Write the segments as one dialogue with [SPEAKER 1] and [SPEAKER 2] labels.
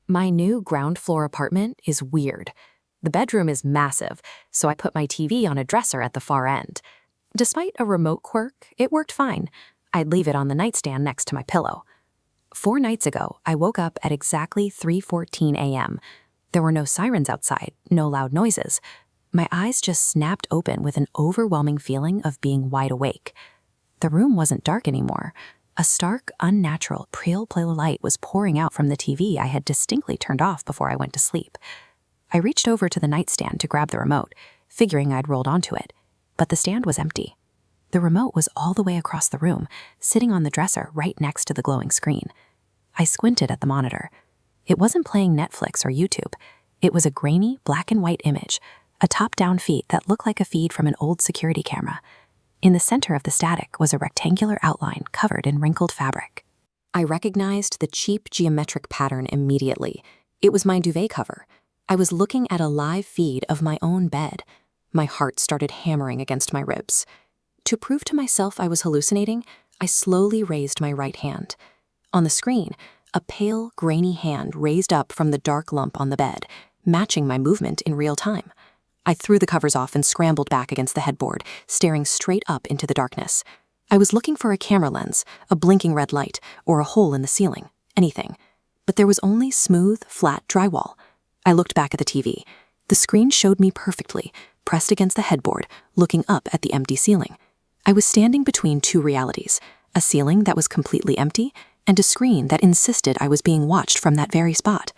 [SPEAKER 1] My new ground floor apartment is weird. The bedroom is massive, so I put my TV on a dresser at the far end. Despite a remote quirk, it worked fine. I'd leave it on the nightstand next to my pillow. 4 nights ago, I woke up at exactly 3:14 a.m. There were no sirens outside, no loud noises. My eyes just snapped open with an overwhelming feeling of being wide awake. The room wasn't dark anymore. A stark, unnatural, pale light was pouring out from the TV I had distinctly turned off before I went to sleep. I reached over to the nightstand to grab the remote, figuring I'd rolled onto it, but the stand was empty. The remote was all the way across the room, sitting on the dresser right next to the glowing screen. I squinted at the monitor. It wasn't playing Netflix or YouTube. It was a grainy, black and white image, a top-down feed that looked like a feed from an old security camera. In the center of the static was a rectangular outline covered in wrinkled fabric. I recognized the cheap geometric pattern immediately. It was my duvet cover. I was looking at a live feed of my own bed. My heart started hammering against my ribs. To prove to myself I was hallucinating, I slowly raised my right hand. On the screen, a pale, grainy hand raised up from the dark lump on the bed, matching my movement in real time. I threw the covers off and scrambled back against the headboard, staring straight up into the darkness. I was looking for a camera lens, a blinking red light, or a hole in the ceiling, anything. But there was only smooth, flat drywall. I looked back at the TV. The screen showed me perfectly, pressed against the headboard, looking up at the empty ceiling. I was standing between 2 realities, a ceiling that was completely empty and a screen that insisted I was being watched from that very spot.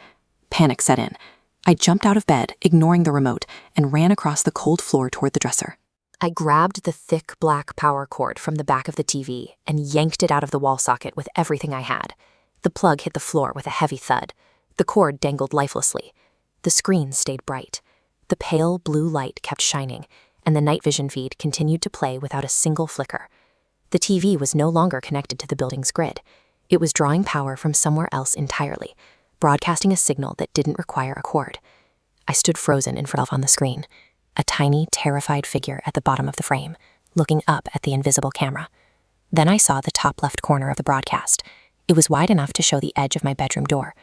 [SPEAKER 1] Panic set in. I jumped out of bed, ignoring the remote, and ran across the cold floor toward the dresser. I grabbed the thick black power cord from the back of the TV and yanked it out of the wall socket with everything I had. The plug hit the floor with a heavy thud. The cord dangled lifelessly. The screen stayed bright. The pale blue light kept shining, and the night vision feed continued to play without a single flicker. The TV was no longer connected to the building's grid. It was drawing power from somewhere else entirely, broadcasting a signal that didn't require a cord. I stood frozen in front of the screen, a tiny, terrified figure at the bottom of the frame, looking up at the invisible camera. Then I saw the top left corner of the broadcast. It was wide enough to show the edge of my bedroom door.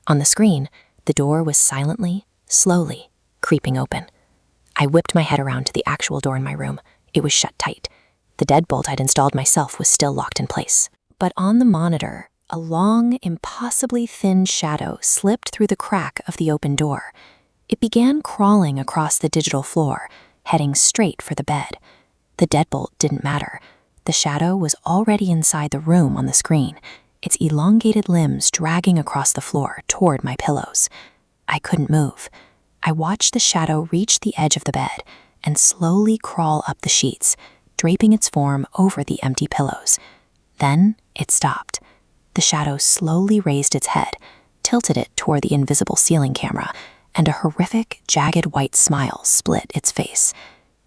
[SPEAKER 1] On the screen, the door was silently, slowly, creeping open. I whipped my head around to the actual door in my room. It was shut tight. The deadbolt I'd installed myself was still locked in place. But on the monitor, a long, impossibly thin shadow slipped through the crack of the open door. It began crawling across the digital floor, heading straight for the bed. The deadbolt didn't matter. The shadow was already inside the room on the screen, its elongated limbs dragging across the floor toward my pillows. I couldn't move. I watched the shadow reach the edge of the bed and slowly crawl up the sheets, draping its form over the empty pillows. Then it stopped. The shadow slowly raised its head, tilted it toward the invisible ceiling camera, and a horrific, jagged white smile split its face.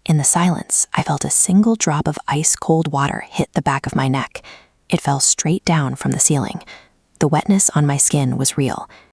[SPEAKER 1] In the silence, I felt a single drop of ice-cold water hit the back of my neck. It fell straight down from the ceiling. The wetness on my skin was real,